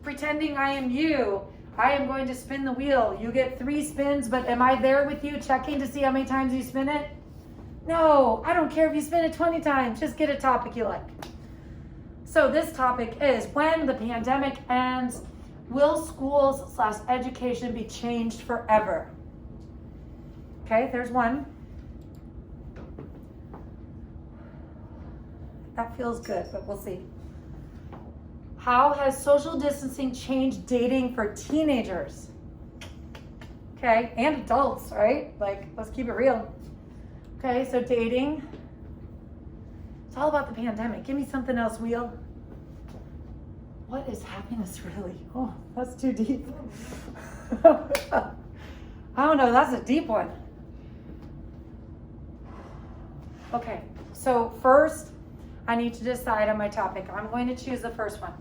pretending I am you. I am going to spin the wheel. You get 3 spins, but am I there with you checking to see how many times you spin it? No, I don't care if you spin it 20 times. Just get a topic you like. So this topic is, when the pandemic ends, will schools/education be changed forever? Okay, there's one. That feels good, but we'll see. How has social distancing changed dating for teenagers? Okay, and adults, right? Like, let's keep it real. Okay, so dating. It's all about the pandemic. Give me something else, Wheel. What is happiness really? Oh, that's too deep. I don't know, that's a deep one. Okay, so first, I need to decide on my topic. I'm going to choose the first one.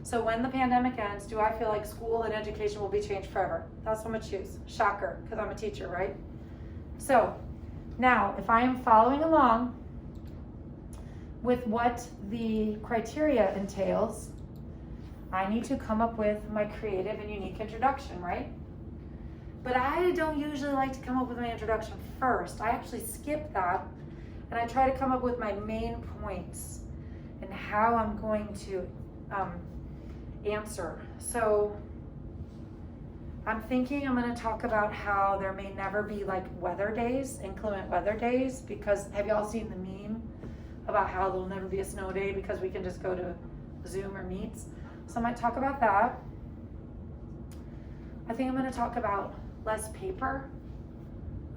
So when the pandemic ends, do I feel like school and education will be changed forever? That's what I'm gonna choose. Shocker, because I'm a teacher, right? So now, if I am following along with what the criteria entails, I need to come up with my creative and unique introduction, right? But I don't usually like to come up with my introduction first. I actually skip that, and I try to come up with my main points and how I'm going to answer. So I'm thinking I'm going to talk about how there may never be like weather days, inclement weather days, because have y'all seen the meme about how there'll never be a snow day because we can just go to Zoom or Meets? So I might talk about that. I think I'm going to talk about less paper,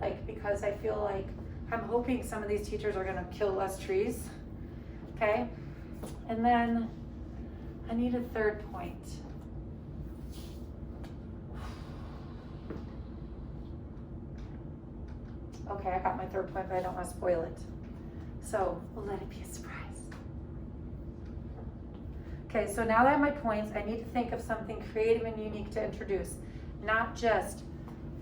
like, because I feel like I'm hoping some of these teachers are going to kill less trees. Okay, and then I need a third point. Okay, I got my third point, but I don't want to spoil it. So we'll let it be a surprise. Okay, so now that I have my points, I need to think of something creative and unique to introduce. Not just,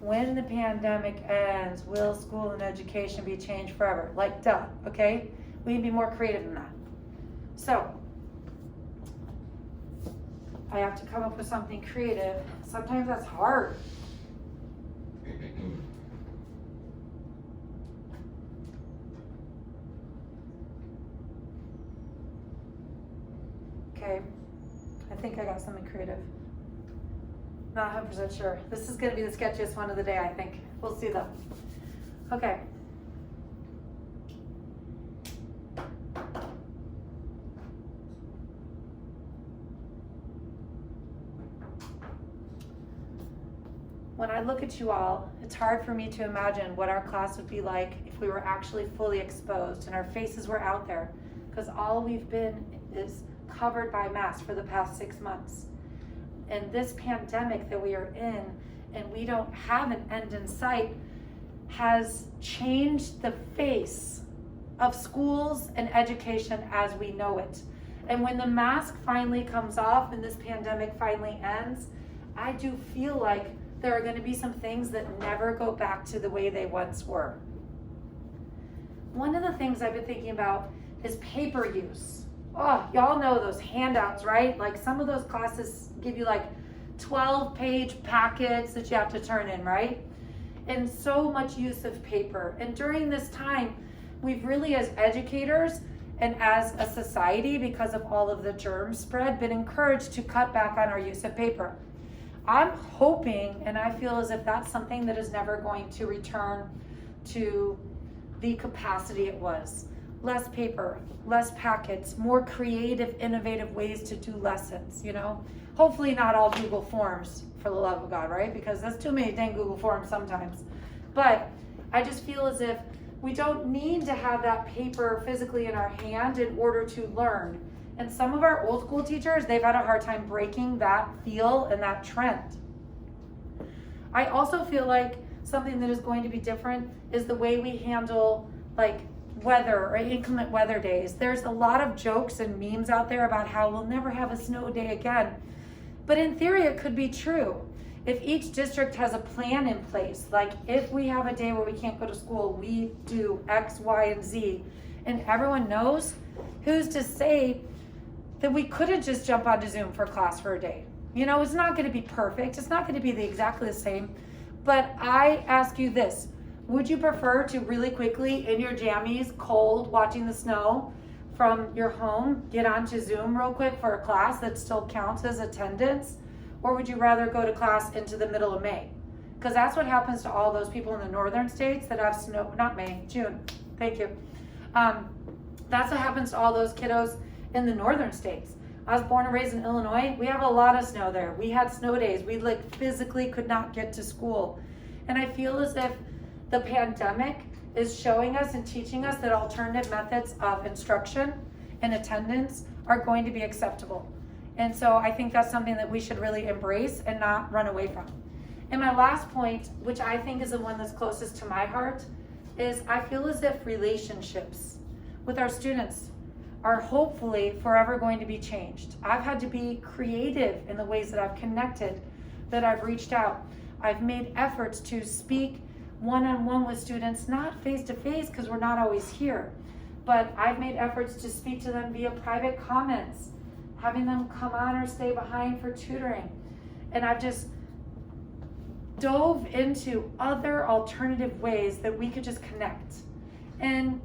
when the pandemic ends, will school and education be changed forever? Like, duh, okay? We need to be more creative than that. So I have to come up with something creative. Sometimes that's hard. Okay, I think I got something creative. Not 100% sure. This is going to be the sketchiest one of the day, I think. We'll see though. Okay. When I look at you all, it's hard for me to imagine what our class would be like if we were actually fully exposed and our faces were out there, because all we've been is covered by masks for the past 6 months. And this pandemic that we are in, and we don't have an end in sight, has changed the face of schools and education as we know it. And when the mask finally comes off and this pandemic finally ends, I do feel like there are going to be some things that never go back to the way they once were. One of the things I've been thinking about is paper use. Oh, y'all know those handouts, right? Like, some of those classes give you like 12-page packets that you have to turn in, right? And so much use of paper. And during this time, we've really, as educators and as a society, because of all of the germ spread, been encouraged to cut back on our use of paper. I'm hoping, and I feel as if that's something that is never going to return to the capacity it was. Less paper, less packets, more creative, innovative ways to do lessons, you know? Hopefully not all Google Forms, for the love of God, right? Because there's too many dang Google Forms sometimes. But I just feel as if we don't need to have that paper physically in our hand in order to learn. And some of our old school teachers, they've had a hard time breaking that feel and that trend. I also feel like something that is going to be different is the way we handle like weather or inclement weather days. There's a lot of jokes and memes out there about how we'll never have a snow day again. But in theory, it could be true. If each district has a plan in place, like if we have a day where we can't go to school, we do X, Y, and Z, and everyone knows, who's to say that we couldn't just jump onto Zoom for class for a day? You know, it's not going to be perfect. It's not going to be exactly the same. But I ask you this. Would you prefer to really quickly, in your jammies, cold, watching the snow from your home, get onto Zoom real quick for a class that still counts as attendance? Or would you rather go to class into the middle of May? Because that's what happens to all those people in the northern states that have snow, not May, June. Thank you. That's what happens to all those kiddos in the northern states. I was born and raised in Illinois. We have a lot of snow there. We had snow days. We like physically could not get to school. And I feel as if the pandemic is showing us and teaching us that alternative methods of instruction and attendance are going to be acceptable. And so I think that's something that we should really embrace and not run away from. And my last point, which I think is the one that's closest to my heart, is I feel as if relationships with our students are hopefully forever going to be changed. I've had to be creative in the ways that I've connected, that I've reached out. I've made efforts to speak one-on-one with students, not face-to-face because we're not always here, but I've made efforts to speak to them via private comments, having them come on or stay behind for tutoring. And I've just dove into other alternative ways that we could just connect. And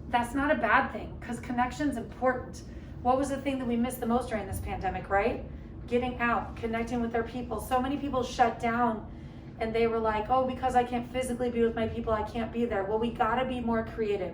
that's not a bad thing because connection's important. What was the thing that we missed the most during this pandemic, right? Getting out, connecting with their people. So many people shut down and they were like, oh, because I can't physically be with my people, I can't be there. Well, we gotta be more creative.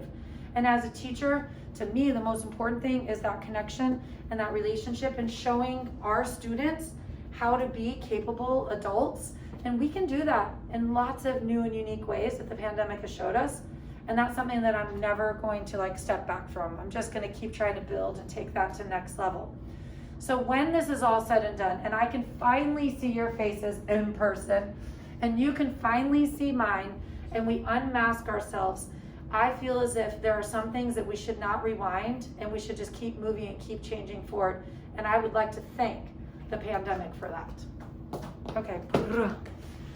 And as a teacher, to me, the most important thing is that connection and that relationship and showing our students how to be capable adults. And we can do that in lots of new and unique ways that the pandemic has showed us. And that's something that I'm never going to like step back from. I'm just gonna keep trying to build and take that to next level. So when this is all said and done, and I can finally see your faces in person, and you can finally see mine, and we unmask ourselves, I feel as if there are some things that we should not rewind, and we should just keep moving and keep changing forward. And I would like to thank the pandemic for that. Okay.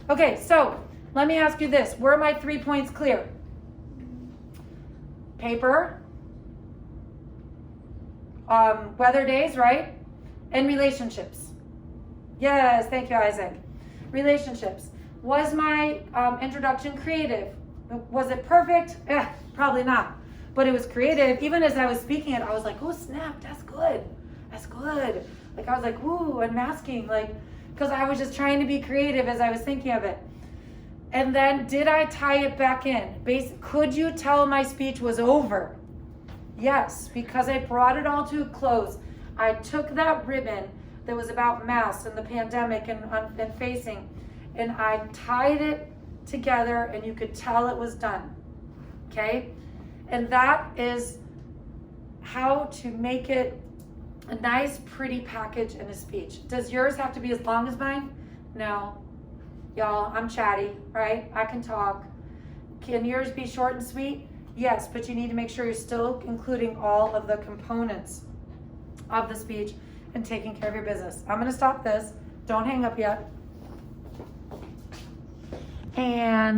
Okay, so let me ask you this. Were my 3 points clear? Paper, weather days, right? And relationships. Yes, thank you, Isaac. Relationships. Was my introduction creative? Was it perfect? Probably not. But it was creative. Even as I was speaking it, I was like, oh snap, that's good. That's good. Like I was like, woo, unmasking, like, because I was just trying to be creative as I was thinking of it. And then did I tie it back in? Could you tell my speech was over? Yes, because I brought it all to a close. I took that ribbon that was about masks and the pandemic and facing, and I tied it together and you could tell it was done, okay? And that is how to make it a nice, pretty package in a speech. Does yours have to be as long as mine? No. Y'all, I'm chatty, right? I can talk. Can yours be short and sweet? Yes, but you need to make sure you're still including all of the components of the speech and taking care of your business. I'm gonna stop this. Don't hang up yet. And